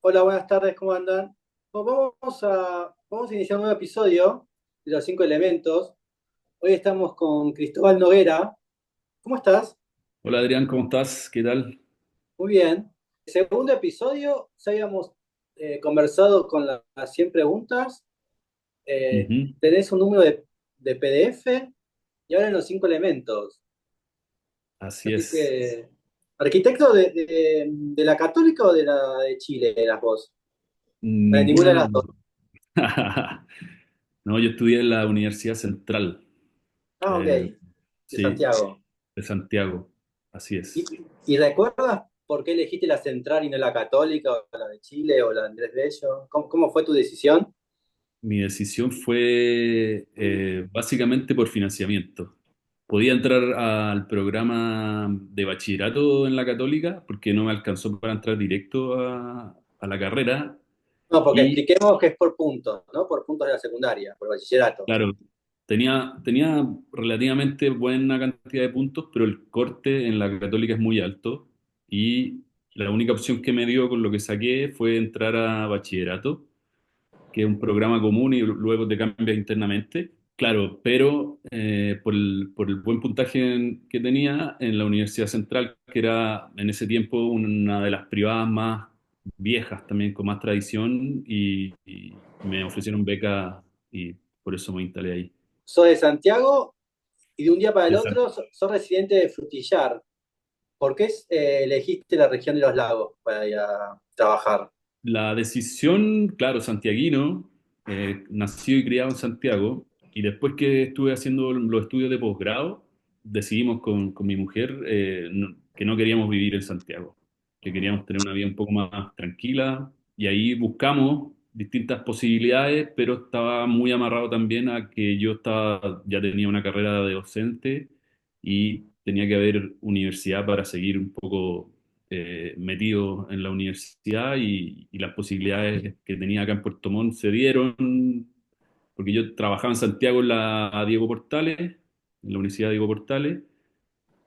Hola, buenas tardes, ¿cómo andan? Vamos a iniciar un nuevo episodio de los cinco elementos. Hoy estamos con Cristóbal Noguera. ¿Cómo estás? Hola Adrián, ¿cómo estás? ¿Qué tal? Muy bien. Segundo episodio, ya habíamos conversado con las 100 preguntas. Eh, Ujú. Tenés un número de PDF y ahora en los cinco elementos. Así Así es. que, ¿arquitecto de la Católica o de la de Chile eras vos? De ninguna Ninguna de de las las dos. dos. No, yo estudié en la Universidad Central, Ah, ok, eh, de sí, Santiago. de Santiago. Así ¿Y, es. y recuerdas por qué elegiste la Central y no la Católica o la de Chile o la de Andrés Bello? ¿Cómo fue tu decisión? Mi decisión fue básicamente por financiamiento. Podía entrar al programa de bachillerato en la Católica porque no me alcanzó para entrar directo a la carrera. No, porque Y expliquemos que es por puntos, ¿no? Por puntos de la secundaria, por bachillerato. claro, tenía relativamente buena cantidad de puntos, pero el corte en la Católica es muy alto y la única opción que me dio con lo que saqué fue entrar a bachillerato, que es un programa común y luego te cambias internamente. Claro, pero por el buen puntaje que tenía en la Universidad Central, que era en ese tiempo una de las privadas más viejas también, con más tradición, y me ofrecieron beca y por eso me instalé ahí. Sos de Santiago y de un día para el Esa- otro sos residente de Frutillar. ¿Por qué elegiste la región de los lagos para ir a trabajar? La decisión, claro, santiaguino, nacido y criado en Santiago, y después que estuve haciendo los estudios de posgrado, decidimos con mi mujer que no queríamos vivir en Santiago, que queríamos tener una vida un poco más tranquila, y ahí buscamos distintas posibilidades, pero estaba muy amarrado también a que ya tenía una carrera de docente y tenía que haber universidad para seguir un poco metido en la universidad y las posibilidades que tenía acá en Puerto Montt se dieron porque yo trabajaba en Santiago en la Diego Portales, en la Universidad Diego Portales,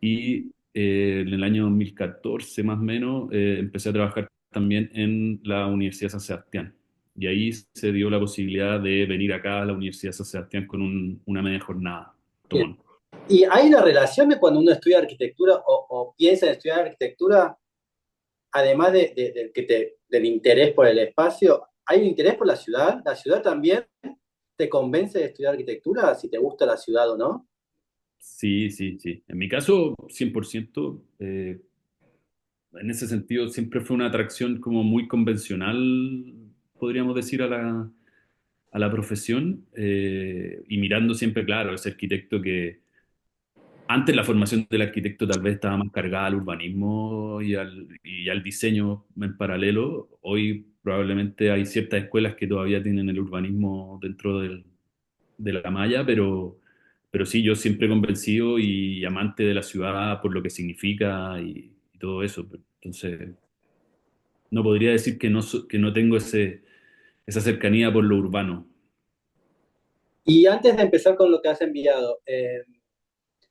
y en el año 2014 más o menos empecé a trabajar también en la Universidad San Sebastián. Y ahí se dio la posibilidad de venir acá a la Universidad San Sebastián con una media jornada. Bien. Tomón. ¿Y hay una relación de cuando uno estudia arquitectura o piensa en estudiar arquitectura, además del interés por el espacio, hay un interés por la ciudad? ¿La ciudad también te convence de estudiar arquitectura, si te gusta la ciudad o no? Sí, sí, sí. En mi caso, 100%. En ese sentido, siempre fue una atracción como muy convencional, podríamos decir, a la profesión. Y mirando siempre, claro, ese arquitecto que antes la formación del arquitecto tal vez estaba más cargada al urbanismo y al diseño en paralelo. Hoy probablemente hay ciertas escuelas que todavía tienen el urbanismo dentro de la malla, pero sí, yo siempre convencido y amante de la ciudad por lo que significa y todo eso. Entonces, no podría decir que no tengo esa cercanía por lo urbano. Y antes de empezar con lo que has enviado,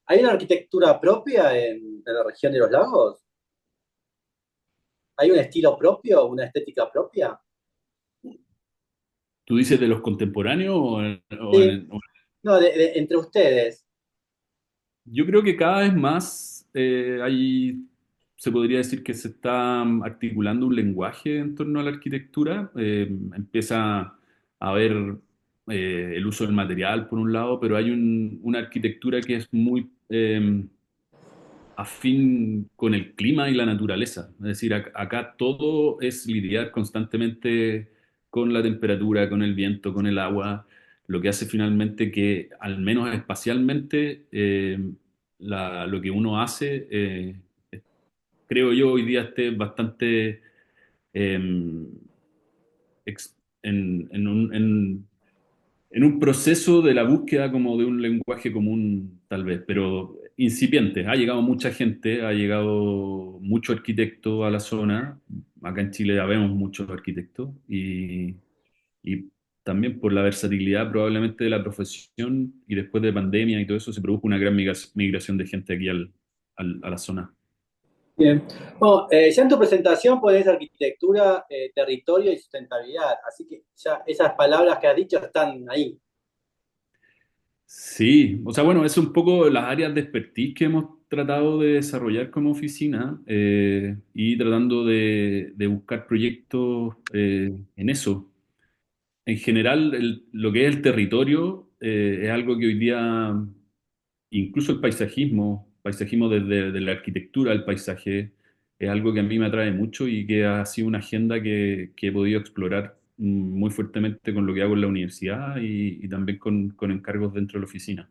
¿hay una arquitectura propia en la región de los lagos? ¿Hay un estilo propio, una estética propia? ¿Tú dices de los contemporáneos o Sí, no, entre ustedes. yo creo que cada vez más se podría decir que se está articulando un lenguaje en torno a la arquitectura. Empieza a haber el uso del material por un lado, pero hay una arquitectura que es muy afín con el clima y la naturaleza. Es decir, acá todo es lidiar constantemente con la temperatura, con el viento, con el agua, lo que hace finalmente que, al menos espacialmente, lo que uno hace, creo yo, hoy día esté bastante en un proceso de la búsqueda como de un lenguaje común, tal vez, pero incipiente. Ha llegado mucha gente, ha llegado mucho arquitecto a la zona. Acá en Chile ya vemos muchos arquitectos y también por la versatilidad probablemente de la profesión y después de pandemia y todo eso se produjo una gran migración de gente aquí a la zona. Bien. Bueno, ya en tu presentación pones arquitectura, territorio y sustentabilidad, así que ya esas palabras que has dicho están ahí. Sí, o sea, bueno, es un poco las áreas de expertise que hemos tratado de desarrollar como oficina y tratando de buscar proyectos en eso. En general, lo que es el territorio es algo que hoy día, incluso el paisajismo desde de la arquitectura del paisaje, es algo que a mí me atrae mucho y que ha sido una agenda que he podido explorar muy fuertemente con lo que hago en la universidad y también con encargos dentro de la oficina.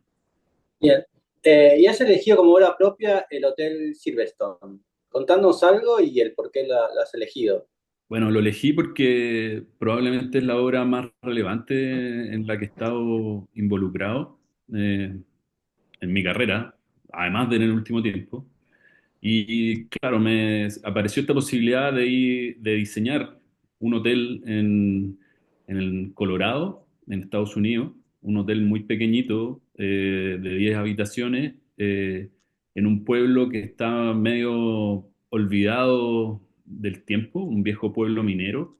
Bien. Y has elegido como obra propia el Hotel Silverstone. Contándonos algo y el por qué la has elegido. Bueno, lo elegí porque probablemente es la obra más relevante en la que he estado involucrado en mi carrera, además de en el último tiempo. Y claro, me apareció esta posibilidad de diseñar un hotel en el Colorado, en Estados Unidos, un hotel muy pequeñito, de 10 habitaciones, en un pueblo que está medio olvidado del tiempo, un viejo pueblo minero,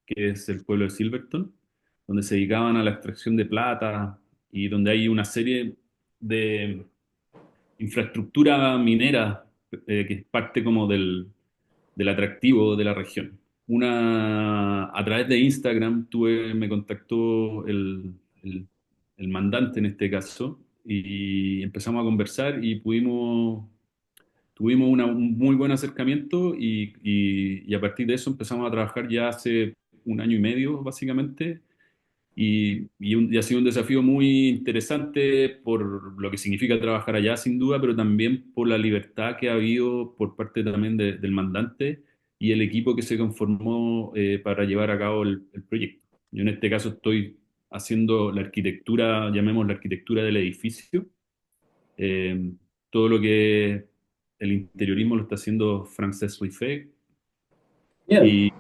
que es el pueblo de Silverton, donde se dedicaban a la extracción de plata y donde hay una serie de infraestructura minera que es parte como del atractivo de la región. A través de Instagram me contactó el mandante en este caso y empezamos a conversar y tuvimos un muy buen acercamiento y a partir de eso empezamos a trabajar ya hace un año y medio básicamente y ha sido un desafío muy interesante por lo que significa trabajar allá, sin duda, pero también por la libertad que ha habido por parte también del mandante y el equipo que se conformó para llevar a cabo el proyecto. Yo en este caso estoy haciendo la arquitectura, llamemos la arquitectura del edificio. Eh, Todo lo que el interiorismo lo está haciendo Francesc Rifé Bien.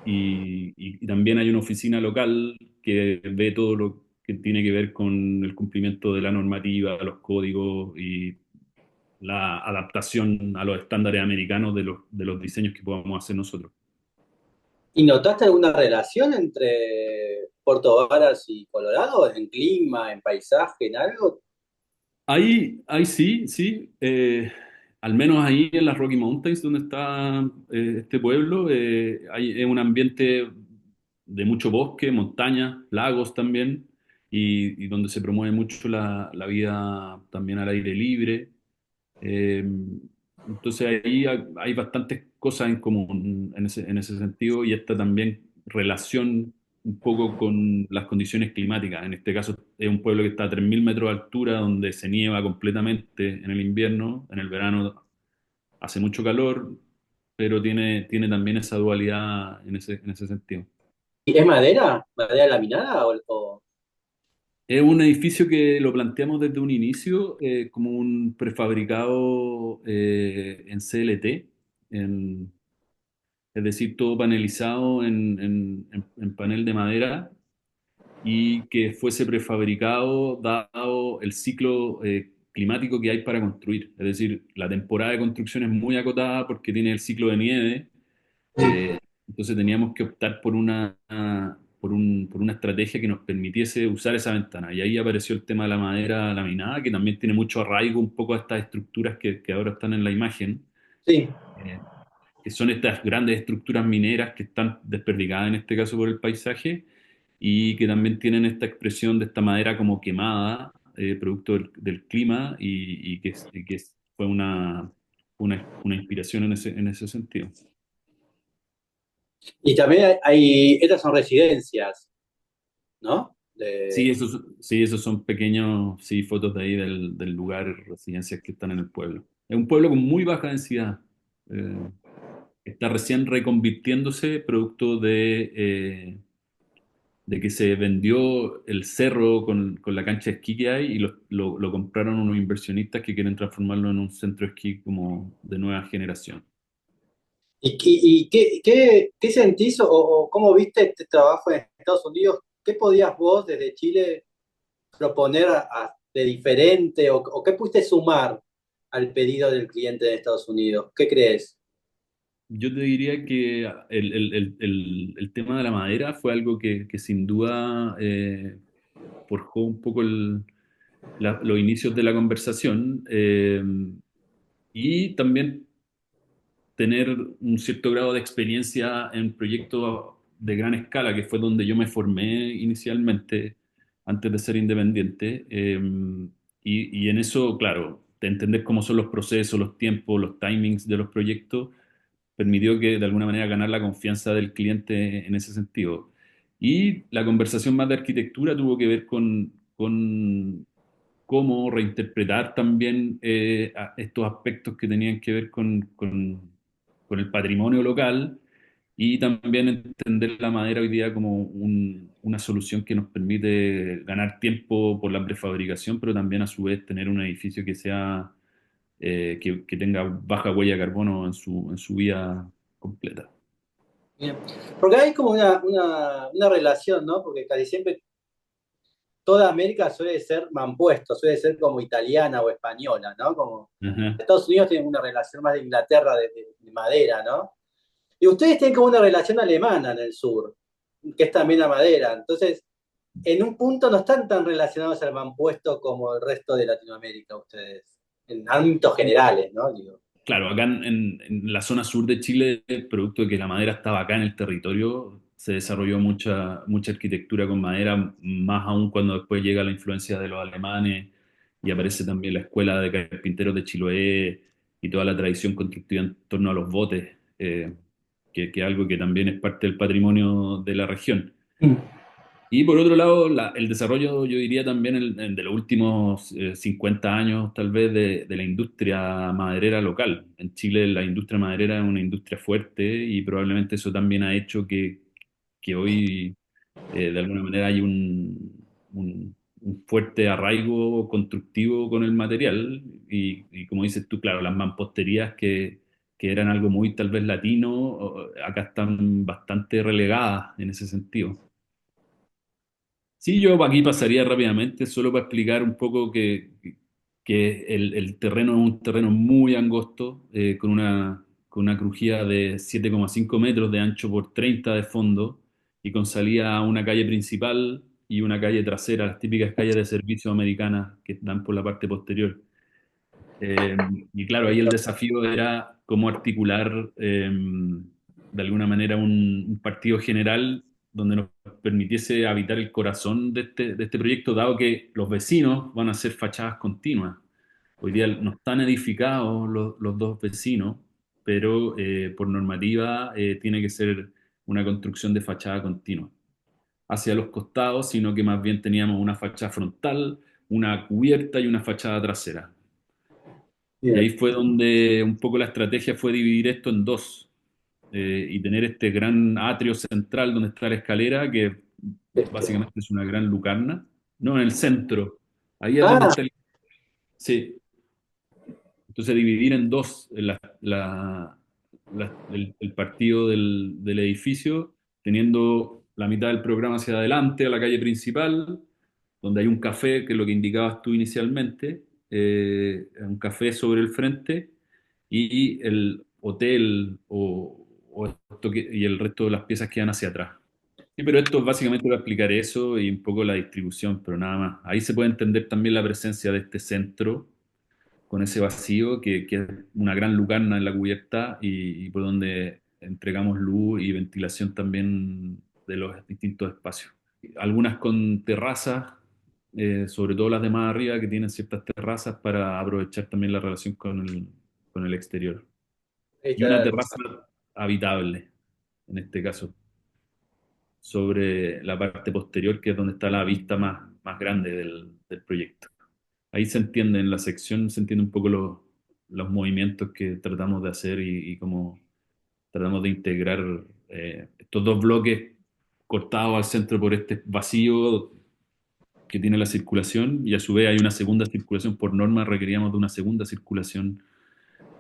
y también hay una oficina local que ve todo lo que tiene que ver con el cumplimiento de la normativa, los códigos y la adaptación a los estándares americanos de los diseños que podamos hacer nosotros. ¿Y notaste alguna relación entre Puerto Varas y Colorado? ¿En clima, en paisaje, en algo? Ahí sí, sí. Al menos ahí en las Rocky Mountains, donde está este pueblo, es un ambiente de mucho bosque, montañas, lagos también, y donde se promueve mucho la vida también al aire libre. Eh, entonces ahí hay bastantes cosas en común en ese sentido y esta también relación un poco con las condiciones climáticas. En este caso es un pueblo que está a 3.000 metros de altura, donde se nieva completamente en el invierno, en el verano hace mucho calor, pero tiene también esa dualidad en ese sentido. ¿Y es madera? ¿Madera laminada? Es un edificio que lo planteamos desde un inicio como un prefabricado en CLT, en, es decir, todo panelizado en panel de madera y que fuese prefabricado dado el ciclo climático que hay para construir. Es decir, la temporada de construcción es muy acotada porque tiene el ciclo de nieve, entonces teníamos que optar por una estrategia que nos permitiese usar esa ventana. Y ahí apareció el tema de la madera laminada, que también tiene mucho arraigo un poco a estas estructuras que ahora están en la imagen. Sí. Eh, que son estas grandes estructuras mineras que están desperdigadas en este caso por el paisaje y que también tienen esta expresión de esta madera como quemada, producto del clima y que fue una inspiración en ese sentido. Y también estas son residencias, ¿no? Sí, esos son pequeños, sí, fotos de ahí del lugar, residencias que están en el pueblo. Es un pueblo con muy baja densidad. eh, Está recién reconvirtiéndose producto de que se vendió el cerro con la cancha de esquí que hay y lo compraron unos inversionistas que quieren transformarlo en un centro de esquí como de nueva generación. ¿Qué sentís o cómo viste este trabajo en Estados Unidos? ¿Qué podías vos desde Chile proponer de diferente o qué pudiste sumar? al pedido del cliente de Estados Unidos? ¿Qué crees? Yo te diría que el tema de la madera fue algo que sin duda forjó un poco los inicios de la conversación, y también tener un cierto grado de experiencia en proyectos de gran escala, que fue donde yo me formé inicialmente, antes de ser independiente. Y en eso, claro, de entender cómo son los procesos, los tiempos, los timings de los proyectos, permitió que de alguna manera ganar la confianza del cliente en ese sentido. Y la conversación más de arquitectura tuvo que ver con cómo reinterpretar también estos aspectos que tenían que ver con el patrimonio local, y también entender la madera hoy día como una solución que nos permite ganar tiempo por la prefabricación, pero también a su vez tener un edificio que sea que tenga baja huella de carbono en su vida completa. Bien. Porque hay como una relación, ¿no? Porque casi siempre toda América suele ser mampuesto, suele ser como italiana o española, ¿no? Como Ajá. Estados Unidos tiene una relación más de Inglaterra de madera, ¿no? Y ustedes tienen como una relación alemana en el sur, que es también la madera. Entonces, en un punto no están tan relacionados al mampuesto como el resto de Latinoamérica, ustedes, en ámbitos generales, ¿no? Digo. Claro, acá en la zona sur de Chile, producto de que la madera estaba acá en el territorio, se desarrolló mucha arquitectura con madera, más aún cuando después llega la influencia de los alemanes y aparece también la escuela de carpinteros de Chiloé y toda la tradición constructiva en torno a los botes, que es algo que también es parte del patrimonio de la región. Y por otro lado, el desarrollo, yo diría también de los últimos 50 años, tal vez, de la industria maderera local. En Chile la industria maderera es una industria fuerte, y probablemente eso también ha hecho que hoy de alguna manera hay un fuerte arraigo constructivo con el material. Y como dices tú, claro, las mamposterías que eran algo muy tal vez latino, acá están bastante relegadas en ese sentido. Sí, yo aquí pasaría rápidamente, solo para explicar un poco que el terreno es un terreno muy angosto, con una crujía de 7,5 metros de ancho por 30 de fondo, y con salida a una calle principal y una calle trasera, las típicas calles de servicio americanas que dan por la parte posterior. Eh, y claro, ahí el desafío era cómo articular de alguna manera un partido general donde nos permitiese habitar el corazón de este proyecto, dado que los vecinos van a ser fachadas continuas. Hoy día no están edificados los dos vecinos, pero por normativa tiene que ser una construcción de fachada continua hacia los costados, sino que más bien teníamos una fachada frontal, una cubierta y una fachada trasera. Y ahí Bien. fue donde un poco la estrategia fue dividir esto en dos, y tener este gran atrio central donde está la escalera, que Este. básicamente es una gran lucarna, no, en el centro, ahí es donde Ah, está el... Sí, entonces dividir en dos el partido del edificio, teniendo la mitad del programa hacia adelante, a la calle principal, donde hay un café, que es lo que indicabas tú inicialmente, un café sobre el frente, y el hotel y el resto de las piezas quedan hacia atrás. Sí, pero esto básicamente va a explicar eso y un poco la distribución, pero nada más. Ahí se puede entender también la presencia de este centro con ese vacío que es una gran lucarna en la cubierta, y por donde entregamos luz y ventilación también de los distintos espacios. Algunas con terrazas, sobre todo las de más arriba, que tienen ciertas terrazas para aprovechar también la relación con el exterior. ahí Y una está. terraza habitable, en este caso, sobre la parte posterior, que es donde está la vista más grande del proyecto. Ahí se entiende, en la sección se entiende un poco los movimientos que tratamos de hacer, y cómo tratamos de integrar estos dos bloques cortados al centro por este vacío que tiene la circulación, y a su vez hay una segunda circulación. Por norma requeríamos de una segunda circulación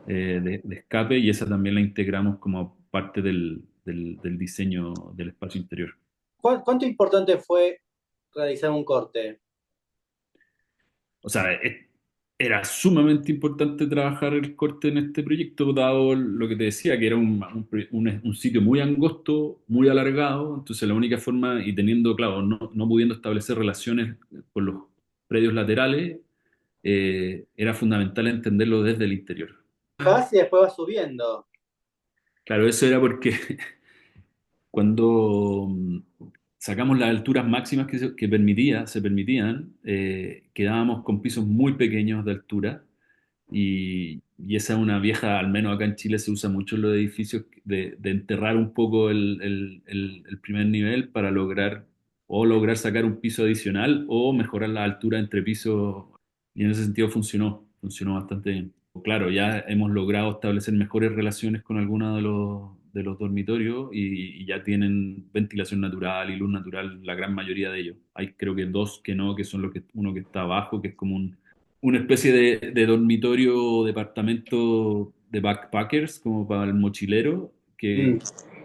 de escape, y esa también la integramos como parte del diseño del espacio interior. ¿Cuánto importante fue realizar un corte? O sea, era sumamente importante trabajar el corte en este proyecto, dado lo que te decía, que era un sitio muy angosto, muy alargado, entonces la única forma, y teniendo, claro, no pudiendo establecer relaciones con los predios laterales, era fundamental entenderlo desde el interior. Bajás y después vas subiendo. Claro, eso era porque cuando sacamos las alturas máximas se permitían, quedábamos con pisos muy pequeños de altura y esa es una vieja, al menos acá en Chile se usa mucho en los edificios, de enterrar un poco el primer nivel para lograr sacar un piso adicional o mejorar la altura entre pisos y en ese sentido funcionó bastante bien. Claro, ya hemos logrado establecer mejores relaciones con algunos de los dormitorios y ya tienen ventilación natural y luz natural, la gran mayoría de ellos. Hay creo que dos que no, que son uno que está abajo, que es como una especie de dormitorio o departamento de backpackers, como para el mochilero, Mm.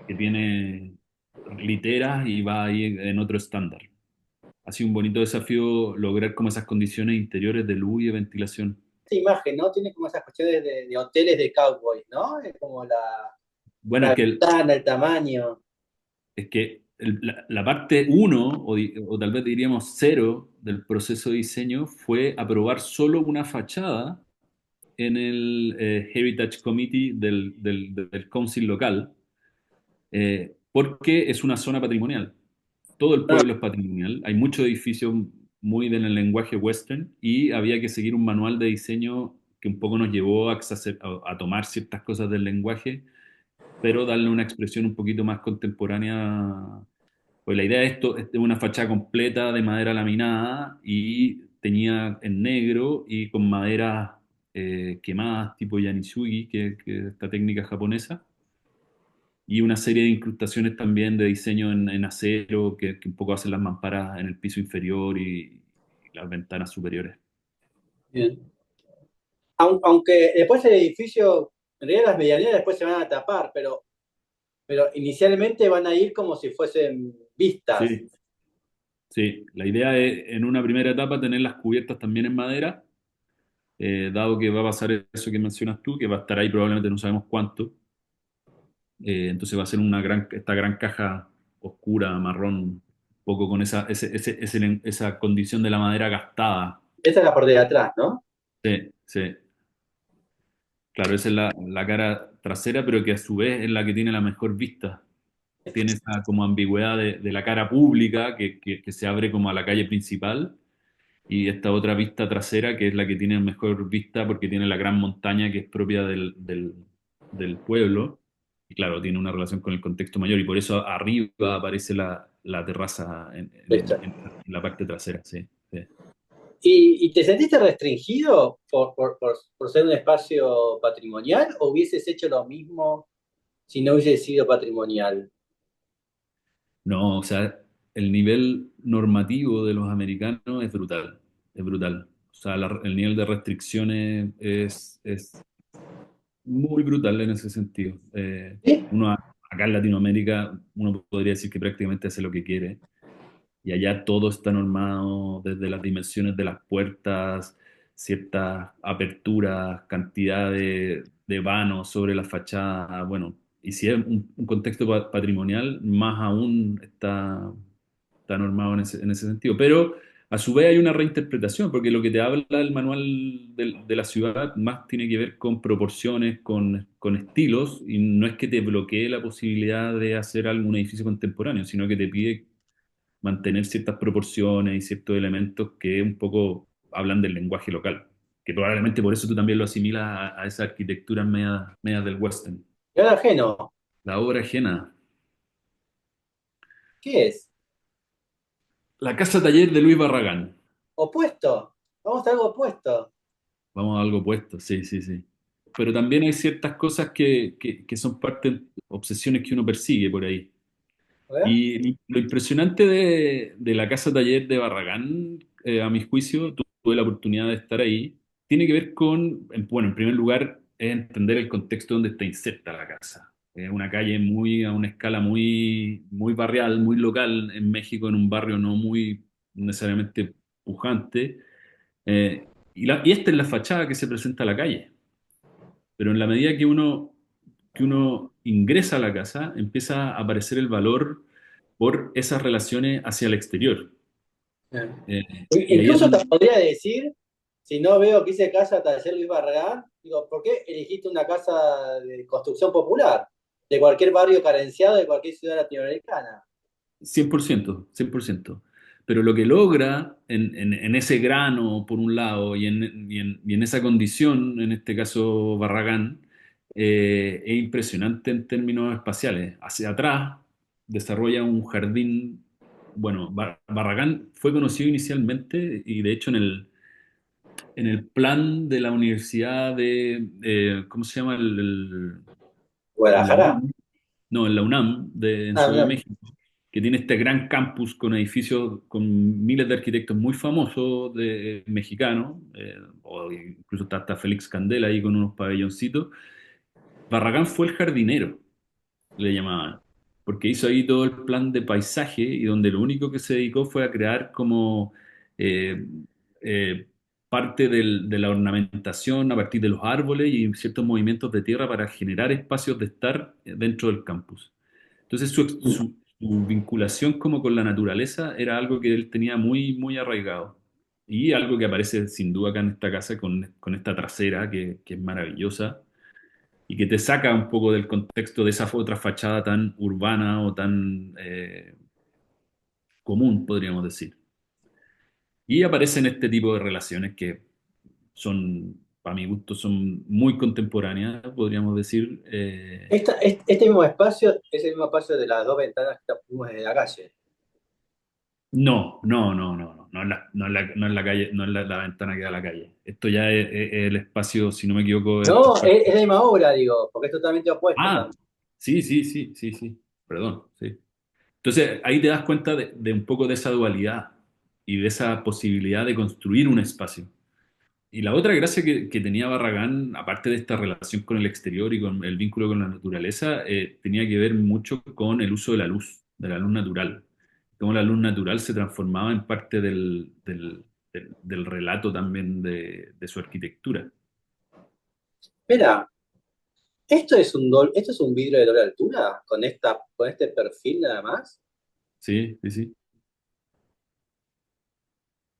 que tiene literas y va ahí en otro estándar. Ha sido un bonito desafío lograr como esas condiciones interiores de luz y de ventilación. Esta imagen, ¿no? Tiene como esas cuestiones de hoteles de cowboys, ¿no? Es como Bueno, la ventana, el tamaño. es que la parte uno, o tal vez diríamos cero, del proceso de diseño fue aprobar solo una fachada en el Heritage Committee del Council local, porque es una zona patrimonial. Todo el Ah, pueblo es patrimonial. Hay muchos edificios muy del lenguaje western y había que seguir un manual de diseño que un poco nos llevó a tomar ciertas cosas del lenguaje, pero darle una expresión un poquito más contemporánea. Pues la idea de esto es de una fachada completa de madera laminada y tenía en negro y con madera quemadas tipo yanisugi, que es esta técnica japonesa, y una serie de incrustaciones también de diseño en acero que un poco hacen las mamparas en el piso inferior y las ventanas superiores. bien. Aunque después el edificio, en realidad las medianías después se van a tapar, pero inicialmente van a ir como si fuesen vistas. Sí, sí. La idea es en una primera etapa tener las cubiertas también en madera, dado que va a pasar eso que mencionas tú, que va a estar ahí probablemente no sabemos cuánto. Entonces va a ser esta gran caja oscura, marrón, un poco con esa condición de la madera gastada. Esa es la parte de atrás, ¿no? Sí, sí. Claro, esa es la cara trasera, pero que a su vez es la que tiene la mejor vista. Tiene esa como ambigüedad de la cara pública que se abre como a la calle principal y esta otra vista trasera que es la que tiene mejor vista porque tiene la gran montaña que es propia del pueblo y claro, tiene una relación con el contexto mayor y por eso arriba aparece la terraza Listo. en la parte trasera, sí, sí. ¿Y te sentiste restringido por ser un espacio patrimonial o hubieses hecho lo mismo si no hubiese sido patrimonial? No, o sea, el nivel normativo de los americanos es brutal. O sea, el nivel de restricciones es muy brutal en ese sentido. ¿Sí? Acá en Latinoamérica, uno podría decir que prácticamente hace lo que quiere. Y allá todo está normado, desde las dimensiones de las puertas, ciertas aperturas, cantidad de vanos sobre la fachada. Bueno, y si es un contexto patrimonial, más aún está normado en ese sentido. Pero a su vez hay una reinterpretación, porque lo que te habla el manual de la ciudad más tiene que ver con proporciones, con estilos, y no es que te bloquee la posibilidad de hacer algún edificio contemporáneo, sino que te pide mantener ciertas proporciones y ciertos elementos que un poco hablan del lenguaje local, que probablemente por eso tú también lo asimilas a esa arquitectura media del western. Y ahora ajeno, La obra ajena, ¿qué es? la casa taller de Luis Barragán. ¿Opuesto? Vamos a algo opuesto. Vamos a algo opuesto, sí, sí, sí. Pero también hay ciertas cosas que son parte, obsesiones que uno persigue por ahí. A ver. Y lo impresionante de la casa taller de Barragán, a mi juicio, tuve la oportunidad de estar ahí, tiene que ver con, bueno, en primer lugar, es entender el contexto donde está inserta la casa. Es una calle a una escala muy barrial, muy local en México, en un barrio no muy necesariamente pujante. Y esta es la fachada que se presenta a la calle. Pero en la medida que uno ingresa a la casa, empieza a aparecer el valor por esas relaciones hacia el exterior. Y ahí es Incluso te donde, podría decir, si no veo que hice casa Taller Luis Barragán, digo, ¿por qué elegiste una casa de construcción popular? De cualquier barrio carenciado de cualquier ciudad latinoamericana. 100%, 100%. Pero lo que logra en ese grano, por un lado, y en esa condición, en este caso Barragán, es impresionante en términos espaciales. Hacia atrás desarrolla un jardín. Bueno, Barragán fue conocido inicialmente y de hecho en el plan de la Universidad ¿cómo se llama? En la Guadalajara. UNAM, no, en la UNAM, en Ah, Ciudad de no. México, que tiene este gran campus con edificios con miles de arquitectos muy famosos mexicanos, o incluso está hasta Félix Candela ahí con unos pabelloncitos. Barragán fue el jardinero, le llamaban, porque hizo ahí todo el plan de paisaje y donde lo único que se dedicó fue a crear como eh, eh, parte de la ornamentación a partir de los árboles y ciertos movimientos de tierra para generar espacios de estar dentro del campus. Entonces su vinculación como con la naturaleza era algo que él tenía muy, muy arraigado. Y algo que aparece sin duda acá en esta casa con esta trasera que es maravillosa y que te saca un poco del contexto de esa otra fachada tan urbana o tan común, podríamos decir. Y aparecen este tipo de relaciones que son, para mi gusto, son muy contemporáneas, podríamos decir. Este mismo espacio es el mismo espacio de las dos ventanas que vimos desde la calle. No, no, no, no, no, no es la calle, no es la ventana que da a la calle. Esto ya es el espacio, si no me equivoco, No, parte. es la misma obra, digo, porque es totalmente opuesto Ah, también. sí, sí, sí, sí, sí, perdón, sí. Entonces ahí te das cuenta de un poco de esa dualidad y de esa posibilidad de construir un espacio. Y la otra gracia que tenía Barragán, aparte de esta relación con el exterior y con el vínculo con la naturaleza, tenía que ver mucho con el uso de la luz natural. Cómo la luz natural se transformaba en parte del relato también de su arquitectura. Espera, ¿esto es un vidrio de doble altura? Con este perfil nada más, Sí, sí, sí.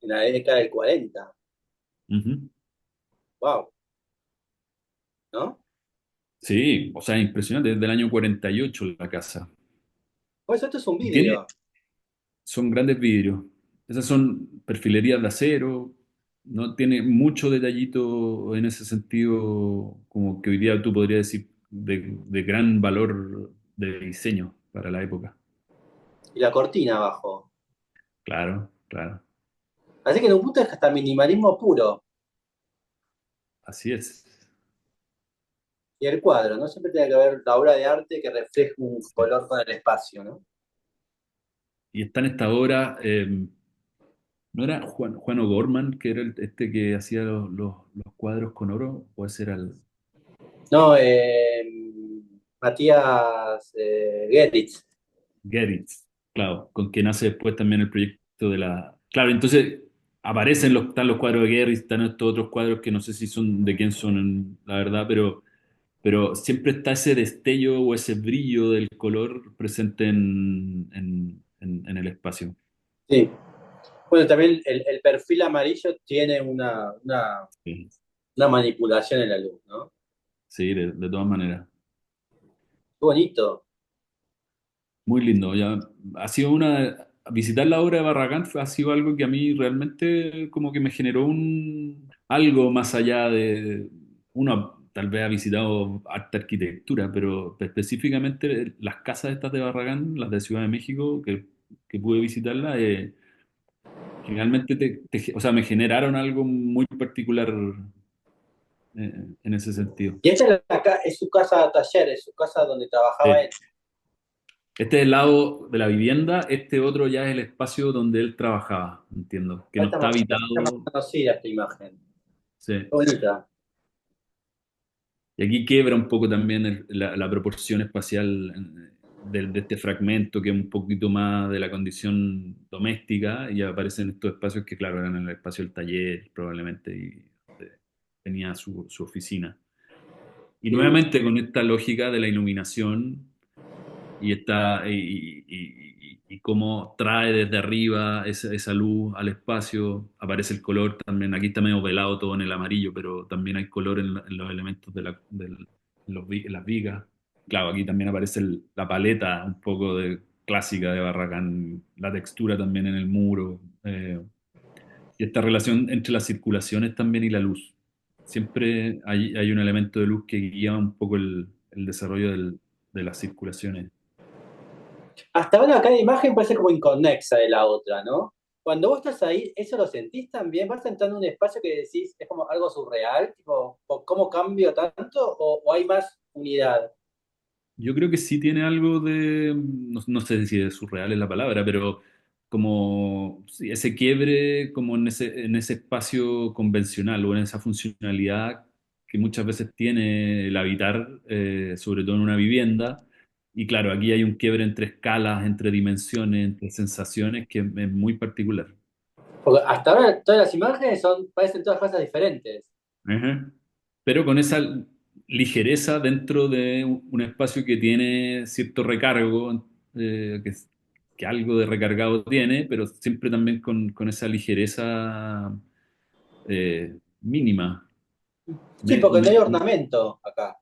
en la década del 40. Ujú. Wow, ¿no? Sí, o sea, impresionante, desde el año 48 la casa. Pues esto es un Y tiene, vidrio. son grandes vidrios. Esas son perfilerías de acero, no tiene mucho detallito en ese sentido, como que hoy día tú podrías decir de gran valor de diseño para la época. Y la cortina abajo. Claro, claro, Así que en un punto es hasta minimalismo puro. así es. Y el cuadro, ¿no? Siempre tiene que haber la obra de arte que refleje un Sí. color con el espacio, ¿no? Y está en esta obra, ¿no era Juan O'Gorman, que era este que hacía los cuadros con oro? ¿O ese era el No, Matías Gerritz. Geritz? Claro, con quien hace después también el proyecto de la... Claro, entonces están los cuadros de Geritz, están estos otros cuadros que no sé si son de quién son, la verdad, pero siempre está ese destello o ese brillo del color presente en el espacio. Sí. Bueno, también el perfil amarillo tiene Sí, una manipulación en la luz, ¿no? sí, de todas maneras. Qué bonito. Muy lindo. Ya, ha sido visitar la obra de Barragán ha sido algo que a mí realmente como que me generó algo más allá de, uno tal vez ha visitado arte arquitectura, pero específicamente las casas estas de Barragán, las de Ciudad de México, que pude visitarlas, generalmente o sea, me generaron algo muy particular en ese sentido. Y esta es su casa taller, es su casa donde trabajaba Sí. él. Este es el lado de la vivienda, este otro ya es el espacio donde él trabajaba, entiendo, que no está Está más habitado. conocida esta imagen. Qué Sí. bonita. Y aquí quiebra un poco también la proporción espacial. de este fragmento que es un poquito más de la condición doméstica y aparecen estos espacios que, claro, eran el espacio del taller probablemente y tenía su oficina. Y Sí. nuevamente con esta lógica de la iluminación y cómo trae desde arriba esa luz al espacio, aparece el color también, aquí está medio velado todo en el amarillo, pero también hay color en los elementos en las vigas. Claro, aquí también aparece la paleta un poco clásica de Barragán, la textura también en el muro, y esta relación entre las circulaciones también y la luz. Siempre hay un elemento de luz que guía un poco el desarrollo de las circulaciones. Hasta ahora cada imagen parece como inconexa de la otra, ¿no? Cuando vos estás ahí, ¿eso lo sentís también? ¿Vas entrando en un espacio que decís es como algo surreal? Tipo, ¿cómo cambio tanto? ¿O hay más unidad? Yo creo que sí tiene algo no sé si es surreal es la palabra, pero como sí, ese quiebre como en ese espacio convencional o en esa funcionalidad que muchas veces tiene el habitar, sobre todo en una vivienda. Y claro, aquí hay un quiebre entre escalas, entre dimensiones, entre sensaciones que es muy particular. Porque hasta ahora todas las imágenes parecen todas cosas diferentes. Ajá. Pero con esa ligereza dentro de un espacio que tiene cierto recargo, que algo de recargado tiene, pero siempre también con esa ligereza mínima, Sí, me- porque no hay me- ornamento acá.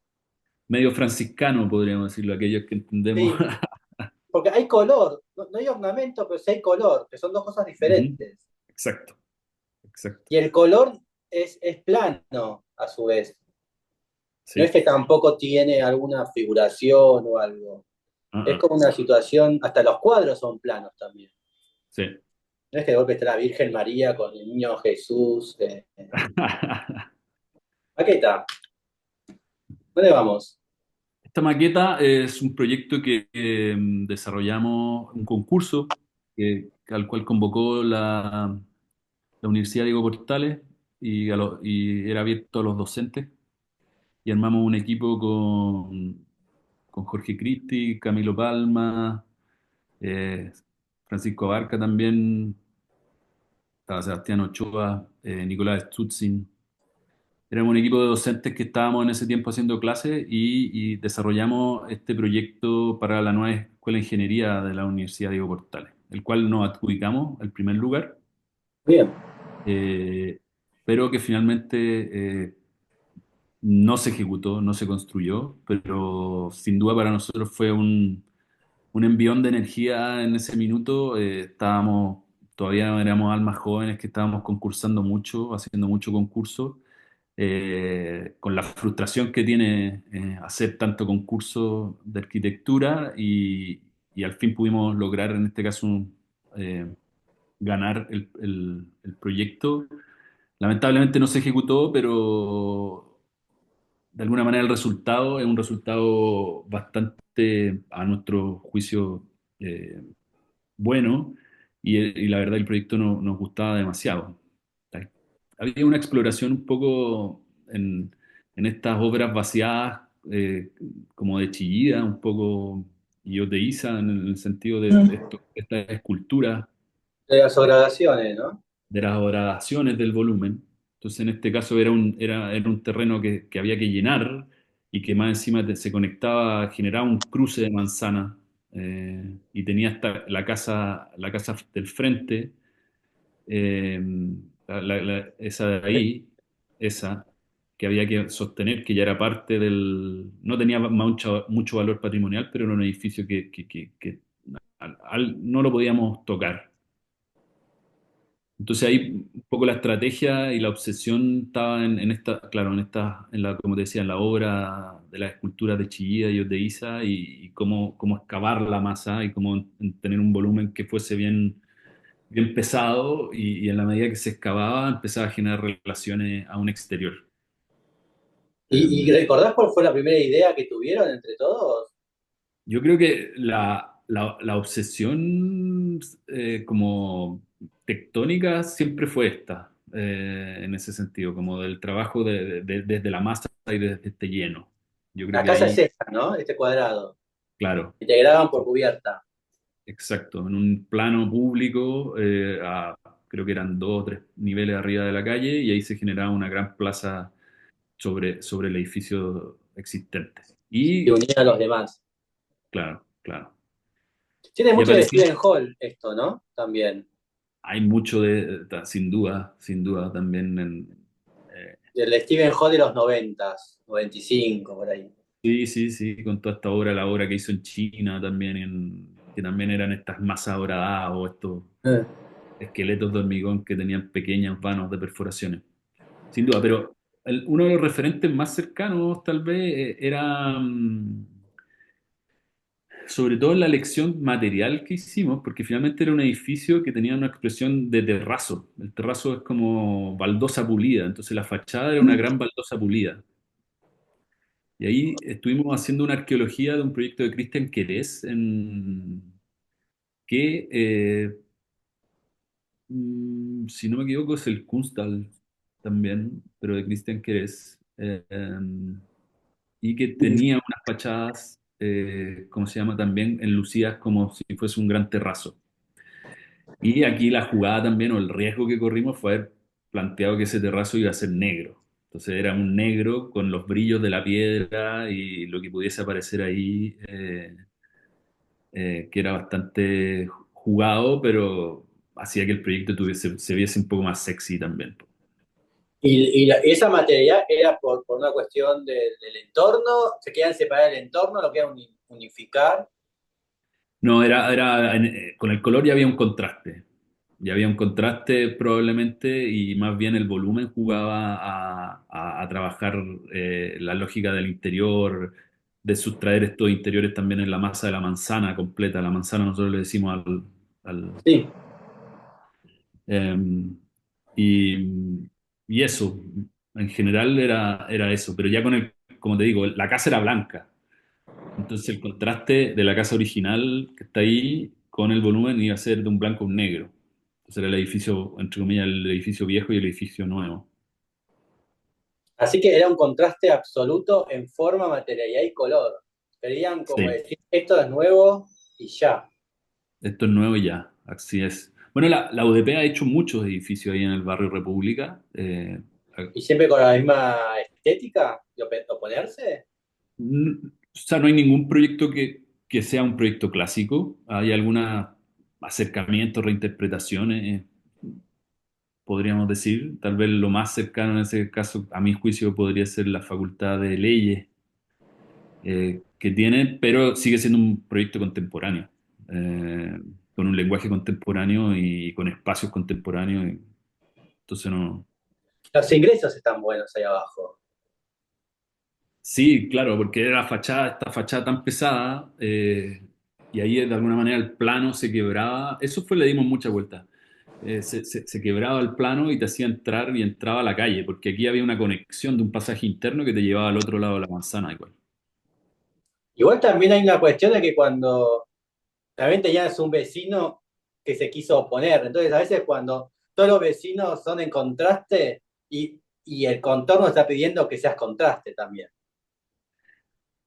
medio franciscano, podríamos decirlo, aquellos que entendemos. Sí, porque hay color. No hay ornamento, pero sí hay color, que son dos cosas Ujú. diferentes. Exacto, exacto. Y el color es plano, a su vez. No es Sí. que tampoco tiene alguna figuración o algo. Ah, Es ah. como una situación, hasta los cuadros son planos también. Sí. No es que de golpe está la Virgen María con el niño Jesús. Aquí está. ¿Dónde vamos? Esta maqueta es un proyecto que desarrollamos, un concurso al cual convocó la Universidad Diego Portales y era abierto a los docentes. Y armamos un equipo con Jorge Cristi, Camilo Palma, eh, Francisco Abarca también, estaba Sebastián Ochoa, Nicolás Stutzin. Éramos un equipo de docentes que estábamos en ese tiempo haciendo clases y desarrollamos este proyecto para la nueva Escuela de Ingeniería de la Universidad Diego Portales, el cual nos adjudicamos el primer lugar, Bien. eh, pero que finalmente no se ejecutó, no se construyó, pero sin duda para nosotros fue un envión de energía en ese minuto. Todavía éramos almas jóvenes que estábamos concursando mucho, haciendo mucho concurso, con la frustración que tiene hacer tanto concurso de arquitectura y al fin pudimos lograr en este caso eh, ganar el proyecto. Lamentablemente no se ejecutó, pero de alguna manera el resultado es un resultado bastante, a nuestro juicio, bueno y la verdad el proyecto nos gustaba demasiado. Había una exploración un poco en estas obras vaciadas, como de Chillida, un poco, y Oteiza, en el sentido de esta escultura De las gradaciones, ¿no? de las gradaciones del volumen. Entonces, en este caso era un terreno que había que llenar y que más encima se conectaba, generaba un cruce de manzana, y tenía hasta la casa del frente, eh, esa de ahí, esa que había que sostener, que ya era parte no tenía mucho valor patrimonial, pero era un edificio que no lo podíamos tocar. Entonces ahí un poco la estrategia y la obsesión estaba en esta, claro, como te decía, en la obra de las esculturas de Chillida y de Isa y cómo excavar la masa y cómo tener un volumen que fuese bien pesado y en la medida que se excavaba empezaba a generar relaciones a un exterior. ¿Y Eh, recordás cuál fue la primera idea que tuvieron entre todos? yo creo que la obsesión, como tectónica siempre fue esta, en ese sentido, como del trabajo desde la masa y desde este lleno. Yo creo La que casa es ahí, esa, ¿no? Este cuadrado. claro, y te graban por cubierta. exacto, en un plano público, creo que eran 2 o 3 niveles arriba de la calle, y ahí se generaba una gran plaza sobre el edificio existente. Y Y, unir a los demás. claro, claro. Tiene Y mucho de aparecía, Steven Hall esto, ¿no? También. hay mucho sin duda también eh, Del Steven Hall de los 90, 95, por ahí. sí, sí, sí, con toda esta obra, la obra que hizo en China también, que también eran estas masas horadadas o estos Eh. esqueletos de hormigón que tenían pequeñas vanos de perforaciones. Sin duda, pero uno de los referentes más cercanos tal vez era, sobre todo en la elección material que hicimos, porque finalmente era un edificio que tenía una expresión de terrazo. El terrazo es como baldosa pulida, entonces la fachada era una gran baldosa pulida. Y ahí estuvimos haciendo una arqueología de un proyecto de Cristian Querés, que, si no me equivoco, es el Kunsthal también, pero de Cristian Querés, y que tenía unas fachadas, ¿cómo se llama? También enlucidas como si fuese un gran terrazo. Y aquí la jugada también, o el riesgo que corrimos fue haber planteado que ese terrazo iba a ser negro. Entonces era un negro con los brillos de la piedra y lo que pudiese aparecer ahí, que era bastante jugado, pero hacía que el proyecto se viese un poco más sexy también. Esa materialidad era por una cuestión del entorno, se querían separar el entorno, lo querían unificar. No, con el color ya había un contraste. Ya había un contraste probablemente y más bien el volumen jugaba a trabajar la lógica del interior, de sustraer estos interiores también en la masa de la manzana completa. La manzana nosotros le decimos Sí. eh, y, y eso, en general era eso, pero ya como te digo, la casa era blanca. Entonces el contraste de la casa original que está ahí con el volumen iba a ser de un blanco a un negro. Entonces era el edificio, entre comillas, el edificio viejo y el edificio nuevo. Así que era un contraste absoluto en forma, materialidad y color. Querían como Sí, decir, esto es nuevo y ya. esto es nuevo y ya, así es. Bueno, la UDP ha hecho muchos edificios ahí en el barrio República. Y siempre con la misma estética de oponerse. O sea, no hay ningún proyecto que sea un proyecto clásico. Hay algunos acercamientos, reinterpretaciones, podríamos decir. Tal vez lo más cercano en ese caso, a mi juicio, podría ser la Facultad de Leyes que tiene, pero sigue siendo un proyecto contemporáneo, con un lenguaje contemporáneo y con espacios contemporáneos. Entonces no. Los ingresos están buenos ahí abajo. Sí, claro, porque era esta fachada tan pesada, y ahí de alguna manera el plano se quebraba. Eso fue, le dimos mucha vuelta. Se quebraba el plano y te hacía entrar y entraba a la calle, porque aquí había una conexión de un pasaje interno que te llevaba al otro lado de la manzana igual. Igual también hay una cuestión de que cuando también tenías un vecino que se quiso oponer. Entonces, a veces cuando todos los vecinos son en contraste y el contorno está pidiendo que seas contraste también.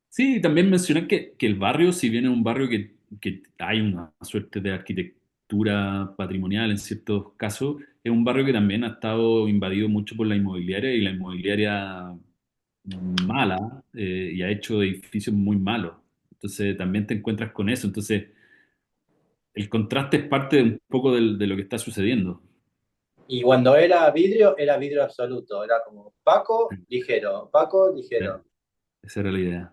Sí, también mencioné que el barrio, si bien es un barrio que hay una suerte de arquitectura patrimonial en ciertos casos, es un barrio que también ha estado invadido mucho por la inmobiliaria y la inmobiliaria mala, y ha hecho edificios muy malos. Entonces también te encuentras con eso. Entonces el contraste es parte de un poco de lo que está sucediendo. Y cuando era vidrio absoluto. Era como opaco, ligero, opaco, ligero. Esa era la idea.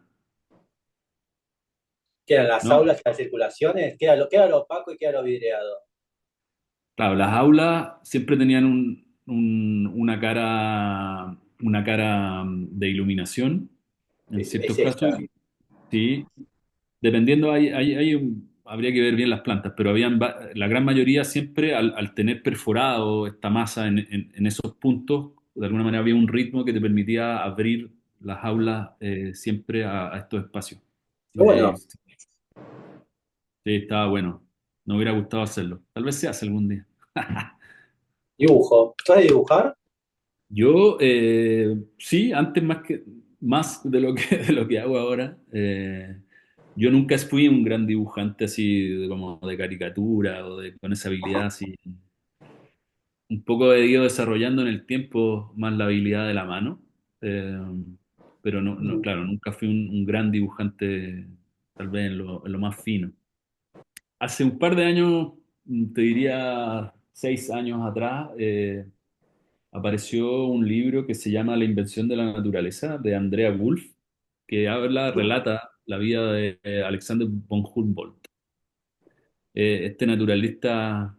Que eran las ¿No? aulas y las circulaciones, que era lo opaco y que era lo vidriado. Claro, las aulas siempre tenían una cara de iluminación, en Es ciertos casos, esta. sí, dependiendo, habría que ver bien las plantas, pero la gran mayoría siempre al tener perforado esta masa en esos puntos, de alguna manera había un ritmo que te permitía abrir las aulas, siempre a estos espacios. Y Bueno, ahí sí, estaba bueno. No hubiera gustado hacerlo. Tal vez se hace algún día. dibujo. ¿Sabes dibujar? Yo, sí, antes más de lo que, de lo que hago ahora. Yo nunca fui un gran dibujante así como de caricatura o con esa habilidad así. Un poco he ido desarrollando en el tiempo más la habilidad de la mano, eh, pero Mm. claro, nunca fui un gran dibujante, tal vez en lo más fino. Hace un par de años, te diría 6 años atrás, apareció un libro que se llama La invención de la naturaleza, de Andrea Wolf, que relata la vida de Alexander von Humboldt. Este naturalista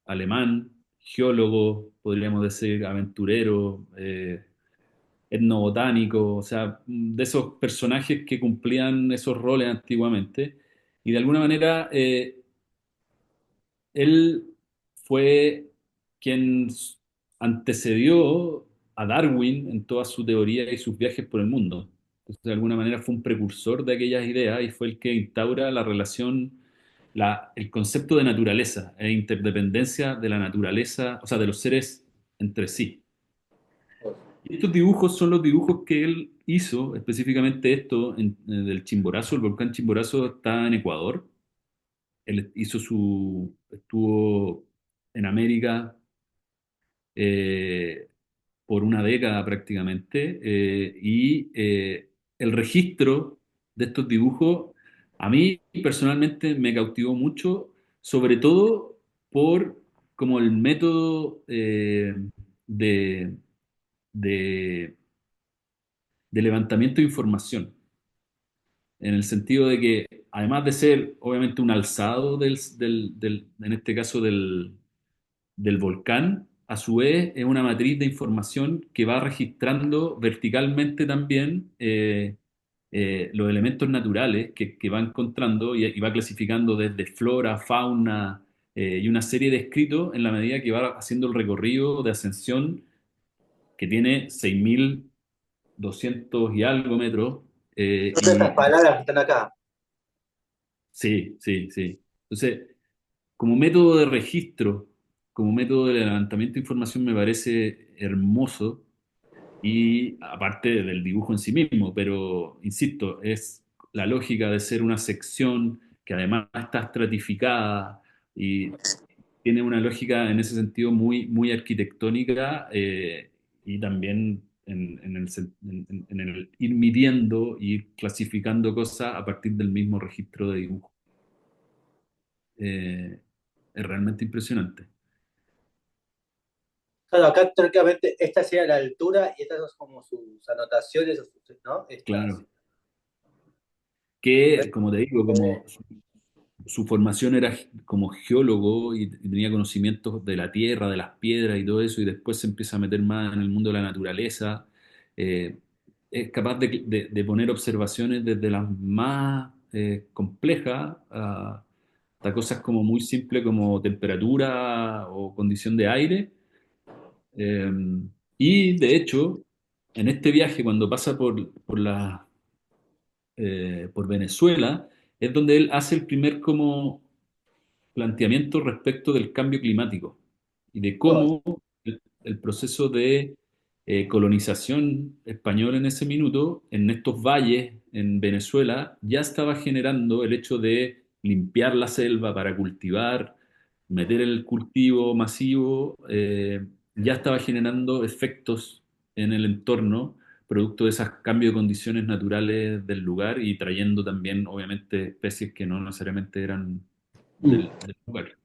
alemán, geólogo, podríamos decir, aventurero, etnobotánico, o sea, de esos personajes que cumplían esos roles antiguamente. Y de alguna manera, él fue quien antecedió a Darwin en toda su teoría y sus viajes por el mundo. Entonces, de alguna manera fue un precursor de aquellas ideas y fue el que instaura la relación, el concepto de naturaleza e interdependencia de la naturaleza, o sea, de los seres entre sí. Y estos dibujos son los dibujos que él hizo, específicamente esto del Chimborazo. El volcán Chimborazo está en Ecuador. Él estuvo en América eh, por una década prácticamente, el registro de estos dibujos a mí personalmente me cautivó mucho, sobre todo por como el método de, de, de levantamiento de información, en el sentido de que además de ser obviamente un alzado en este caso del volcán, a su vez es una matriz de información que va registrando verticalmente también los elementos naturales que va encontrando y va clasificando desde flora, fauna y una serie de escritos en la medida que va haciendo el recorrido de ascensión que tiene 6.200 y algo metros. Todas estas palabras que están acá. Sí, sí, sí. Entonces, como método de registro, como método de levantamiento de información me parece hermoso y aparte del dibujo en sí mismo, pero insisto, es la lógica de ser una sección que además está estratificada y tiene una lógica en ese sentido muy, muy arquitectónica y también en el ir midiendo y ir clasificando cosas a partir del mismo registro de dibujo. Eh, es realmente impresionante. Claro, acá teóricamente esta sería la altura y estas son como sus anotaciones, ¿no? Estas. Claro. Que, como te digo, como su formación era como geólogo y tenía conocimientos de la tierra, de las piedras y todo eso, y después se empieza a meter más en el mundo de la naturaleza. Eh, es capaz de poner observaciones desde las más complejas hasta cosas como muy simples como temperatura o condición de aire. Eh, y de hecho, en este viaje, cuando pasa por Venezuela, es donde él hace el primer como planteamiento respecto del cambio climático y de Oh, cómo el proceso de colonización española en ese minuto, en estos valles en Venezuela, ya estaba generando el hecho de limpiar la selva para cultivar, meter el cultivo masivo, ya estaba generando efectos en el entorno producto de esos cambios de condiciones naturales del lugar y trayendo también, obviamente, especies que no necesariamente eran mm. del lugar.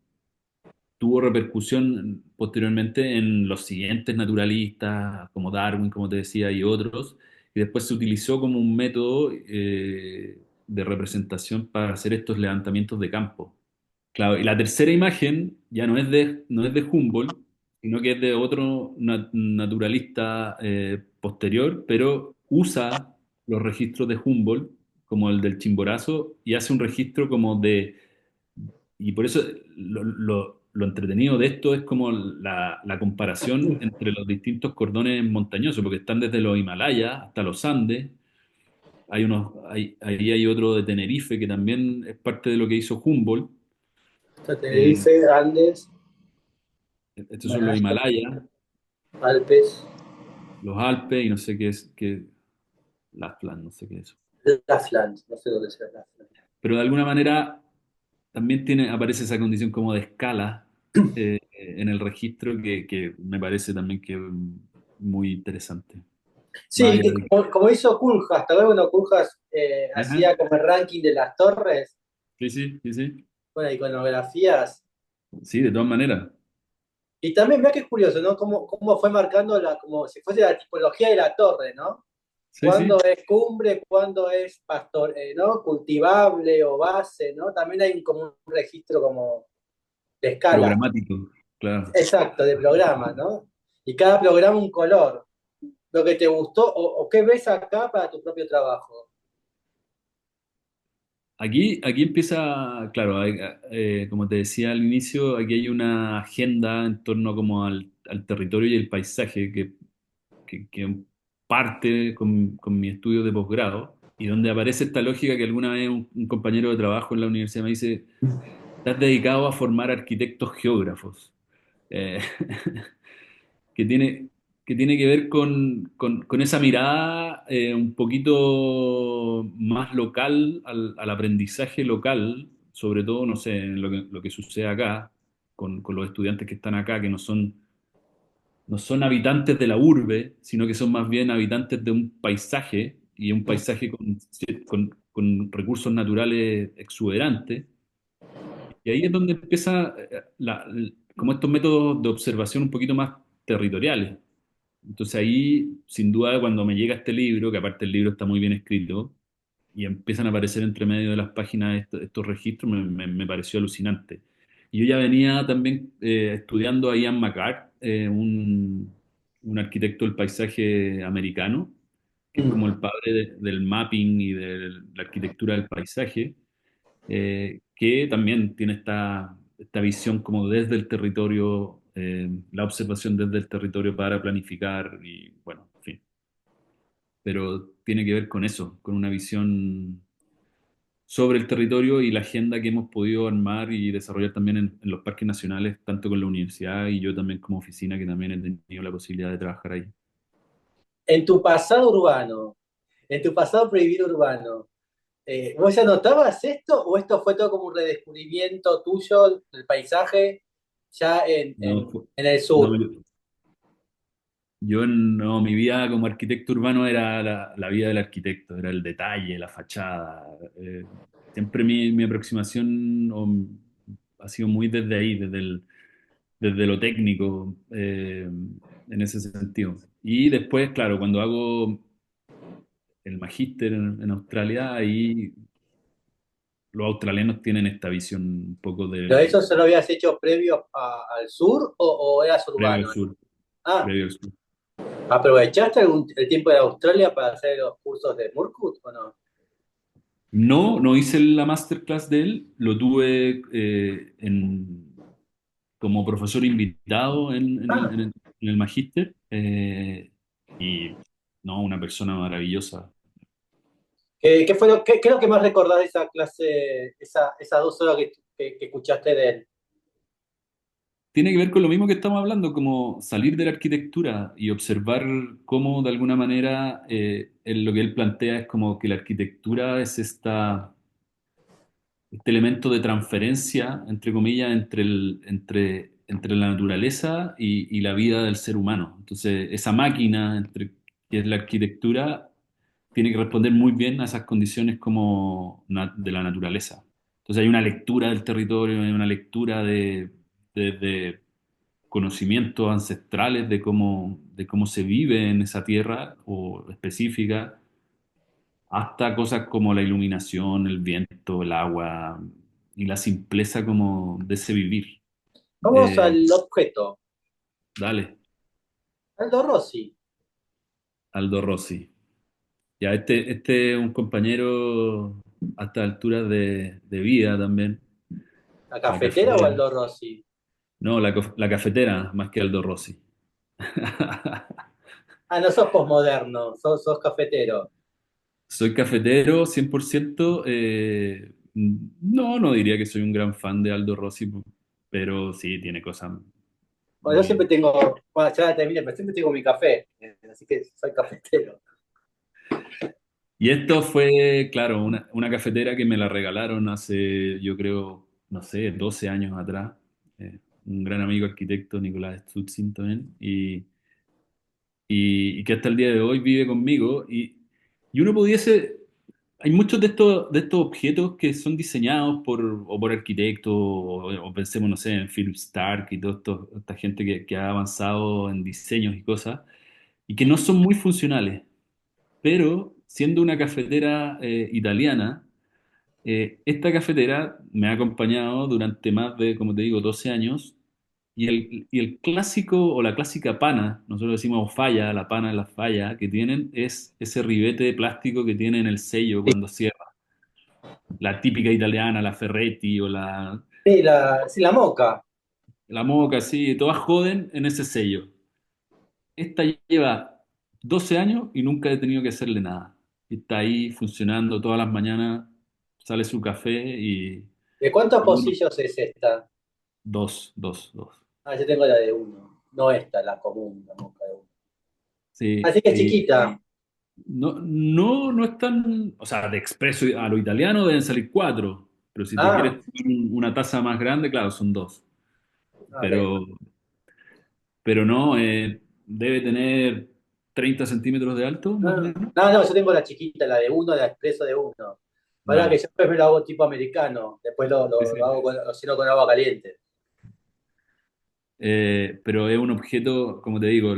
Tuvo repercusión posteriormente en los siguientes naturalistas, como Darwin, como te decía, y otros, y después se utilizó como un método de representación para hacer estos levantamientos de campo. Claro, y la tercera imagen ya no es de Humboldt, sino que es de otro naturalista posterior, pero usa los registros de Humboldt, como el del Chimborazo, y hace un registro como de... Y por eso lo entretenido de esto es como la comparación entre los distintos cordones montañosos, porque están desde los Himalayas hasta los Andes. Ahí hay otro de Tenerife que también es parte de lo que hizo Humboldt. Eh, Tenerife, Andes, Estos son los Himalaya, Himalayas, Alpes, los Alpes y no sé qué es, Lapland, no sé qué es eso. Lapland, no sé dónde será Lapland. pero de alguna manera también aparece esa condición como de escala en el registro que me parece también que es muy interesante. Más Sí, allá que de como hizo Kulhas, tal vez bueno, Kulhas Ajá. hacía como el ranking de las torres, Sí, sí, sí, sí. bueno, iconografías. Sí, de todas maneras. Y también vea que es curioso, ¿no? Cómo fue marcando como si fuese la tipología de la torre, ¿no? Sí, Cuándo sí. es cumbre, cuándo es pastor, ¿no? Cultivable o base, ¿no? También hay como un registro como de escala. Programático, claro. Exacto, de programa, ¿no? Y cada programa un color. Lo que te gustó o qué ves acá para tu propio trabajo. Aquí empieza, claro, como te decía al inicio, aquí hay una agenda en torno como al territorio y el paisaje que parte con mi estudio de posgrado y donde aparece esta lógica que alguna vez un compañero de trabajo en la universidad me dice, estás dedicado a formar arquitectos geógrafos. Eh, que tiene, que tiene que ver con esa mirada un poquito más local al aprendizaje local, sobre todo, no sé, en lo que sucede acá, con los estudiantes que están acá, que no son habitantes de la urbe, sino que son más bien habitantes de un paisaje, y un paisaje con recursos naturales exuberantes. Y ahí es donde empieza como estos métodos de observación un poquito más territoriales. Entonces ahí, sin duda, cuando me llega este libro, que aparte el libro está muy bien escrito, y empiezan a aparecer entre medio de las páginas estos registros, me pareció alucinante. Y yo ya venía también estudiando a Ian McCart, un arquitecto del paisaje americano, que es como el padre del mapping y de la arquitectura del paisaje, que también tiene esta visión como desde el territorio, la observación desde el territorio para planificar y bueno, en fin. Pero tiene que ver con eso, con una visión sobre el territorio y la agenda que hemos podido armar y desarrollar también en los parques nacionales, tanto con la universidad y yo también como oficina, que también he tenido la posibilidad de trabajar ahí. En tu pasado urbano, en tu pasado prohibido urbano, ¿vos ya notabas esto o esto fue todo como un redescubrimiento tuyo del paisaje ya No, en el no, sur? no, mi vida como arquitecto urbano era la vida del arquitecto, era el detalle, la fachada. Siempre mi aproximación ha sido muy desde ahí, desde lo técnico, en ese sentido. Y después, claro, cuando hago el magíster en Australia, ahí los australianos tienen esta visión un poco ¿Pero eso se lo habías hecho previo al sur o eras previo al urbano? sur, Ah, previo al sur. ¿aprovechaste el tiempo de Australia para hacer los cursos de Murkut o no? No, no hice la masterclass de él, lo tuve como profesor invitado Ah, en el magíster y no, una persona maravillosa. ¿qué fue qué es lo que más recordás de esa clase, esas 2 horas que escuchaste de él? Tiene que ver con lo mismo que estamos hablando, como salir de la arquitectura y observar cómo de alguna manera lo que él plantea es como que la arquitectura es este elemento de transferencia, entre comillas, entre la naturaleza y la vida del ser humano. Entonces, esa máquina que es la arquitectura tiene que responder muy bien a esas condiciones como de la naturaleza. Entonces, hay una lectura del territorio, hay una lectura de conocimientos ancestrales de cómo se vive en esa tierra o específica hasta cosas como la iluminación, el viento, el agua y la simpleza como de ese vivir. Vamos Eh, al objeto, dale, Aldo Rossi, Aldo Rossi. Ya, este es un compañero a esta altura de vida también. ¿la La cafetera o cafetera. Aldo Rossi? No, la cafetera más que Aldo Rossi. Ah, no sos posmoderno, sos cafetero. Soy cafetero 100%. No, no diría que soy un gran fan de Aldo Rossi, pero sí, tiene cosas Bueno, yo siempre muy... tengo, bueno, ya terminé, pero siempre tengo mi café, así que soy cafetero. Y esto fue, claro, una cafetera que me la regalaron hace, yo creo, no sé, 12 años atrás. Un gran amigo arquitecto, Nicolás Stutzik también, y que hasta el día de hoy vive conmigo. Y uno pudiese, hay muchos de estos objetos que son diseñados por arquitectos, o pensemos, no sé, en Philip Stark y toda esta gente que ha avanzado en diseños y cosas, y que no son muy funcionales. Pero siendo una cafetera italiana, esta cafetera me ha acompañado durante más de, como te digo, 12 años. Y el clásico o la clásica pana, nosotros decimos falla, la pana, la falla que tienen es ese ribete de plástico que tiene en el sello cuando cierra. La típica italiana, la Ferretti o Sí, la Moca. la Moca, sí, todas joden en ese sello. Esta lleva 12 años y nunca he tenido que hacerle nada. Está ahí funcionando todas las mañanas, sale su café ¿De cuántos y uno, pocillos es esta? dos, dos, dos. Ah, yo tengo la de uno. No esta, la común, la Moca de uno. Sí, Así que es chiquita. no es tan, o sea, de expreso a lo italiano deben salir cuatro, pero si te Ah, quieres una taza más grande, claro, son dos. ok. Pero, pero no, debe tener 30 centímetros de alto, más o Ah, menos. no, no, yo tengo la chiquita, la de uno, la expreso de uno. Ahora que Vale. yo después me lo hago tipo americano, después lo, Sí, lo, lo sí. hago lo cocino con agua caliente. Pero es un objeto, como te digo,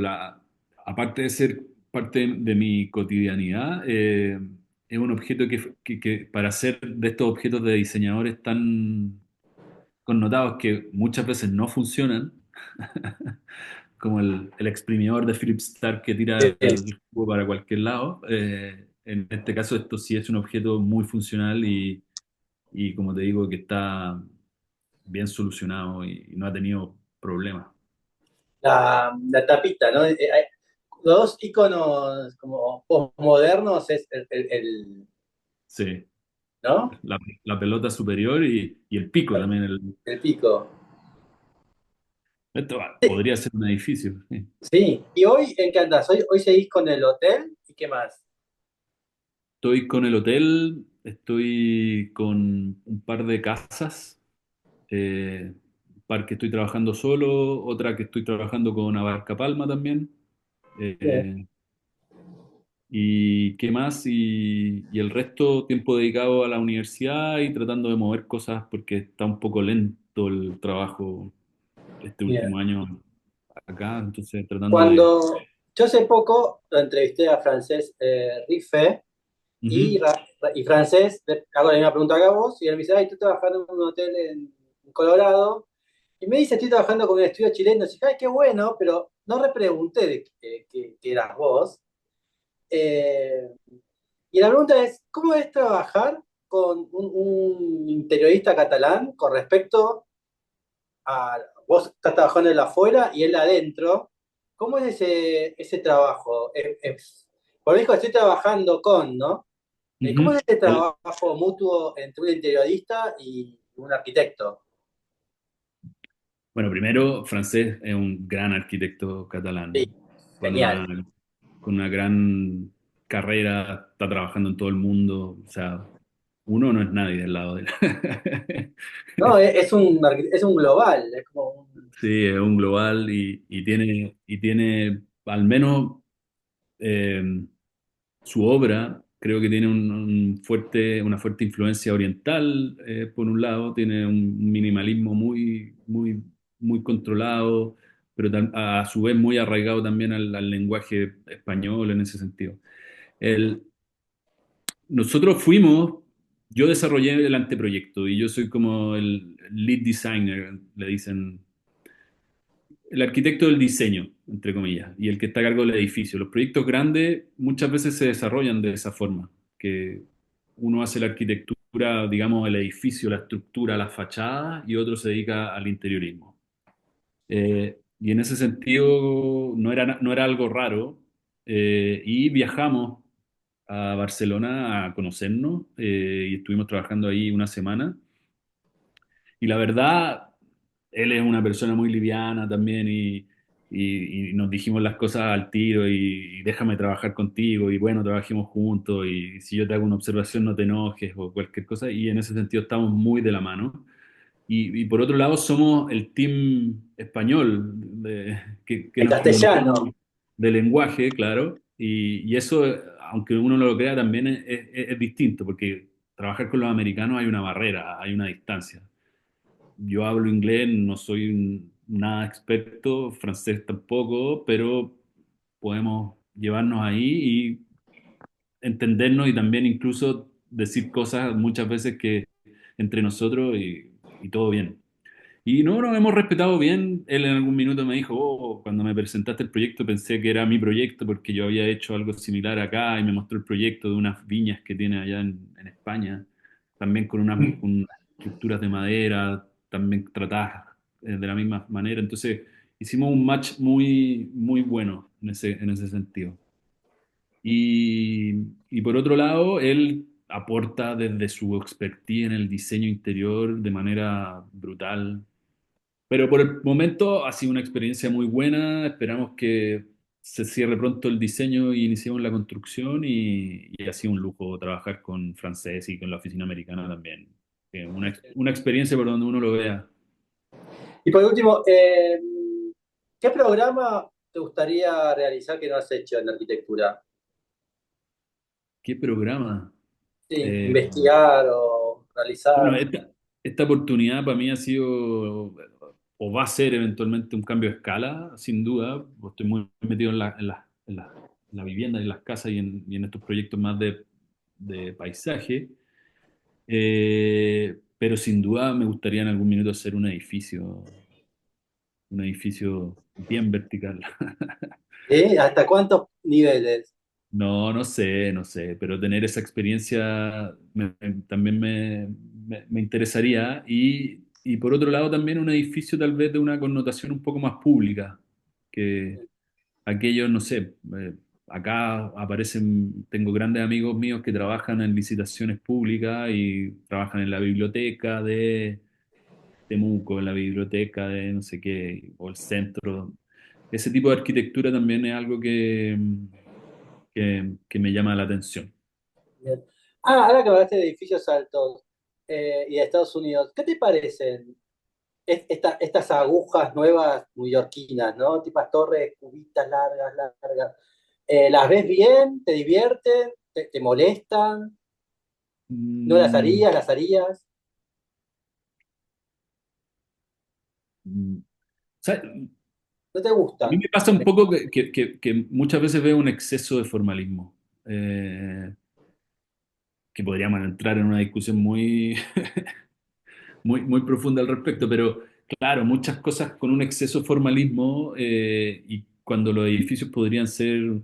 aparte de ser parte de mi cotidianidad, es un objeto que para ser de estos objetos de diseñadores tan connotados que muchas veces no funcionan, como el exprimidor de Philips Stark que tira Sí. el jugo para cualquier lado. En este caso, esto sí es un objeto muy funcional y como te digo, que está bien solucionado y no ha tenido problemas. La tapita, ¿no? Los dos iconos como postmodernos es Sí, ¿no? la pelota superior y el pico también. El pico. Esto podría ser un edificio. Sí. Sí. ¿Y hoy en qué andás? Hoy seguís con el hotel y qué más. Estoy con el hotel, estoy con un par de casas, un par que estoy trabajando solo, otra que estoy trabajando con Abarca Palma también. Bien. eh, y qué más, y el resto tiempo dedicado a la universidad y tratando de mover cosas porque está un poco lento el trabajo este Bien. último año acá, entonces tratando de... Cuando yo hace poco lo entrevisté a Francés Riffé y, Ujú. y Francés, le hago la misma pregunta que a vos, y él me dice, ay, estoy trabajando en un hotel en Colorado, y me dice, estoy trabajando con un estudio chileno, y dije, ay, qué bueno, pero no repregunté de que eras vos. Eh, y la pregunta es, ¿cómo es trabajar con un interiorista catalán con respecto a, vos estás trabajando en la afuera y él adentro? ¿Cómo es ese trabajo? Por eso estoy trabajando con, ¿no? ¿Cómo es Ujú. ese trabajo mutuo entre un interiorista y un arquitecto? Bueno, primero, Francés es un gran arquitecto Sí, catalán, con genial. una, con una gran carrera, está trabajando en todo el mundo, o sea, uno no es nadie del lado de él. No, es un global, es como un... Sí, es un global y tiene al menos eh, su obra, creo que tiene una fuerte influencia oriental, por un lado, tiene un minimalismo muy, muy, muy controlado, pero a su vez muy arraigado también al lenguaje español en ese sentido. El, nosotros yo desarrollé el anteproyecto y yo soy como el lead designer, le dicen el arquitecto del diseño, entre comillas, y el que está a cargo del edificio. Los proyectos grandes muchas veces se desarrollan de esa forma, que uno hace la arquitectura, digamos, el edificio, la estructura, la fachada, y otro se dedica al interiorismo. Y en ese sentido no era algo raro, y viajamos a Barcelona a conocernos, y estuvimos trabajando ahí una semana. Y la verdad, él es una persona muy liviana también y nos dijimos las cosas al tiro y déjame trabajar contigo y bueno, trabajemos juntos y si yo te hago una observación no te enojes o cualquier cosa y en ese sentido estamos muy de la mano. Y por otro lado somos el team español que En nos comunicamos castellano. de lenguaje, claro, y eso, aunque uno no lo crea, también es distinto porque trabajar con los americanos hay una barrera, hay una distancia. Yo hablo inglés, no soy nada experto, francés tampoco, pero podemos llevarnos ahí y entendernos y también incluso decir cosas muchas veces que entre nosotros y todo bien. Y no, nos hemos respetado bien. Él en algún minuto me dijo, oh, cuando me presentaste el proyecto pensé que era mi proyecto porque yo había hecho algo similar acá y me mostró el proyecto de unas viñas que tiene allá en España, también con unas estructuras de madera, también tratadas de la misma manera. Entonces hicimos un match muy, muy bueno en ese sentido. Y por otro lado, él aporta desde su expertise en el diseño interior de manera brutal, pero por el momento ha sido una experiencia muy buena. Esperamos que se cierre pronto el diseño y iniciemos la construcción y ha sido un lujo trabajar con francés y con la oficina americana también. Una experiencia por donde uno lo vea. Y por último, ¿qué programa te gustaría realizar que no has hecho en arquitectura? ¿Qué programa? Sí, Eh, investigar o bueno, realizar. esta oportunidad para mí ha sido o va a ser eventualmente un cambio de escala, sin duda. Estoy muy metido en la vivienda, en las casas y en estos proyectos más de paisaje. Pero sin duda me gustaría en algún minuto hacer un edificio bien vertical. ¿Hasta cuántos niveles? No, no sé, pero tener esa experiencia también me interesaría. Y por otro lado también un edificio tal vez de una connotación un poco más pública, que aquellos, no sé, acá aparecen, tengo grandes amigos míos que trabajan en licitaciones públicas y trabajan en la biblioteca de Temuco, en la biblioteca de no sé qué, o el centro. Ese tipo de arquitectura también es algo que me llama la atención. Bien. Ahora que hablaste de edificios altos y de Estados Unidos, ¿qué te parecen estas agujas nuevas neoyorquinas, ¿no? Tipas torres, cubitas largas, largas. ¿Las ves bien? ¿Te divierten? ¿Te molestan? ¿No las Mm, harías? ¿Las harías? mm, ¿sabes? ¿No te A mí gustan? me pasa un poco que muchas veces veo un exceso de formalismo, que podríamos entrar en una discusión muy profunda al respecto, pero claro, muchas cosas con un exceso de formalismo y cuando los edificios podrían ser, no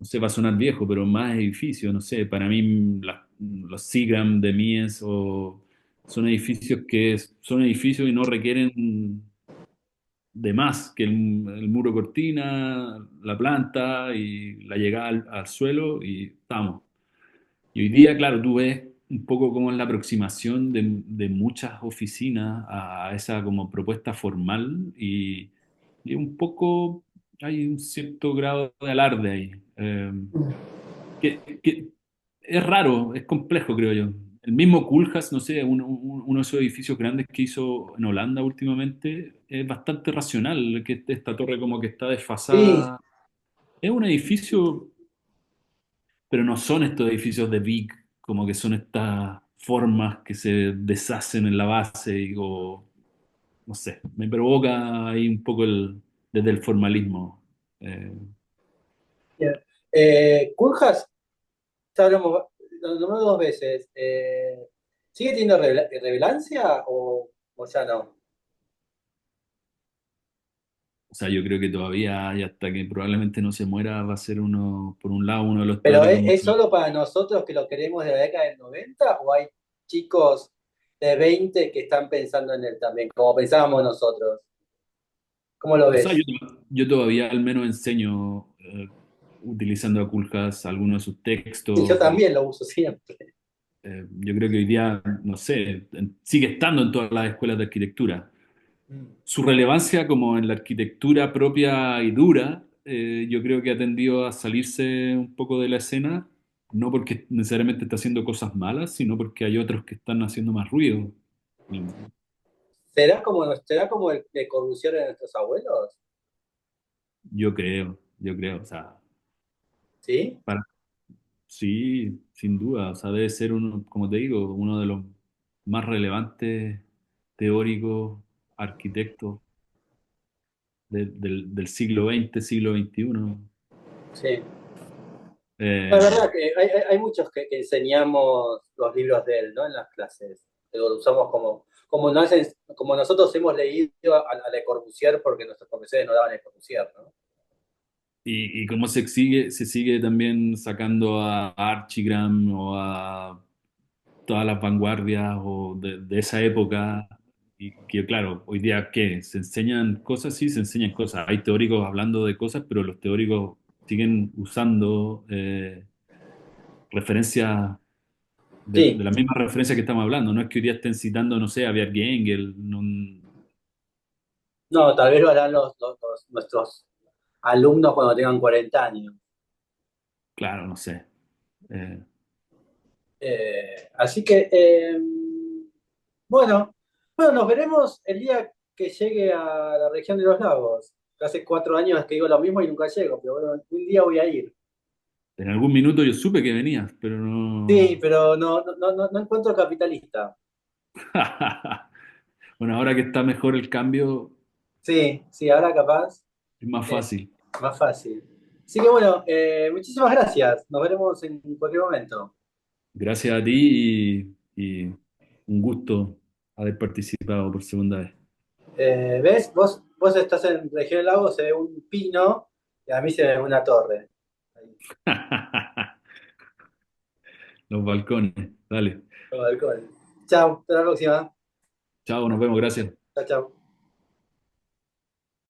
sé, va a sonar viejo, pero más edificios, no sé, para mí los Seagram de Mies o son edificios son edificios y no requieren de más que el muro cortina, la planta y la llegada al suelo y estamos. Y hoy día, claro, tú ves un poco cómo es la aproximación de muchas oficinas a esa como propuesta formal y un poco hay un cierto grado de alarde ahí. Que es raro, es complejo, creo yo. El mismo Koolhaas, no sé, uno de esos edificios grandes que hizo en Holanda últimamente, es bastante racional, que esta torre como que está Sí, desfasada. Es un edificio, pero no son estos edificios de Vic, como que son estas formas que se deshacen en la base o no sé, me provoca ahí un poco desde el formalismo. Eh, bien. Culjas, ya hablamos, lo nombré dos veces. ¿Sigue teniendo relevancia o ya no? o sea, yo creo que todavía, y hasta que probablemente no se muera, va a ser uno, por un lado, uno de los ¿Pero teóricos más... es solo para nosotros que lo queremos de la década del 90 o hay chicos de 20 que están pensando en él también, como pensábamos nosotros? ¿Cómo lo O sea, ves? yo todavía al menos enseño utilizando a Koolhaas algunos de sus Sí, yo textos. también lo uso siempre. Yo creo que hoy día, no sé, sigue estando en todas las escuelas de arquitectura. Mm. su relevancia como en la arquitectura propia y dura, yo creo que ha tendido a salirse un poco de la escena, no porque necesariamente está haciendo cosas malas, sino porque hay otros que están haciendo más ruido. Y Será como el de Corbusier de nuestros abuelos? yo creo, o sea, ¿Sí? para, sí, sin duda, o sea, debe ser uno, como te digo, uno de los más relevantes teóricos, arquitectos del siglo XX, siglo XXI. Sí. La Eh, verdad que hay muchos que enseñamos los libros de él, ¿no? En las clases. Lo usamos como nosotros hemos leído a Le Corbusier porque nuestros profesores nos daban Le Corbusier, ¿no? y cómo se sigue también sacando a Archigram o a todas las vanguardias o de esa época. Y que claro, hoy día, ¿qué? ¿Se enseñan cosas? Sí, se enseñan cosas. Hay teóricos hablando de cosas, pero los teóricos siguen usando referencias de Sí, la misma referencia que estamos hablando. No es que hoy día estén citando, no sé, a Bjarke Engel. no, tal vez lo harán nuestros alumnos cuando tengan 40 años. Claro, no sé. Eh, Así que, bueno, bueno, nos veremos el día que llegue a la región de los lagos. Hace 4 años que digo lo mismo y nunca llego, pero bueno, un día voy a ir. en algún minuto yo supe que venías, pero Sí, no. pero no encuentro capitalista. Bueno, ahora que está mejor el cambio, Sí, sí, ahora capaz, es más eh, fácil. más fácil. Así que bueno, muchísimas gracias. Nos veremos en cualquier momento. Gracias a ti y un gusto haber participado por segunda vez. ¿Ves? Vos estás en región del lago, se ve un pino y a mí se ve una torre. Ahí, Los balcones. Dale. con balcón. Chao, hasta la próxima. Chao, nos vemos, gracias. Chao, chao.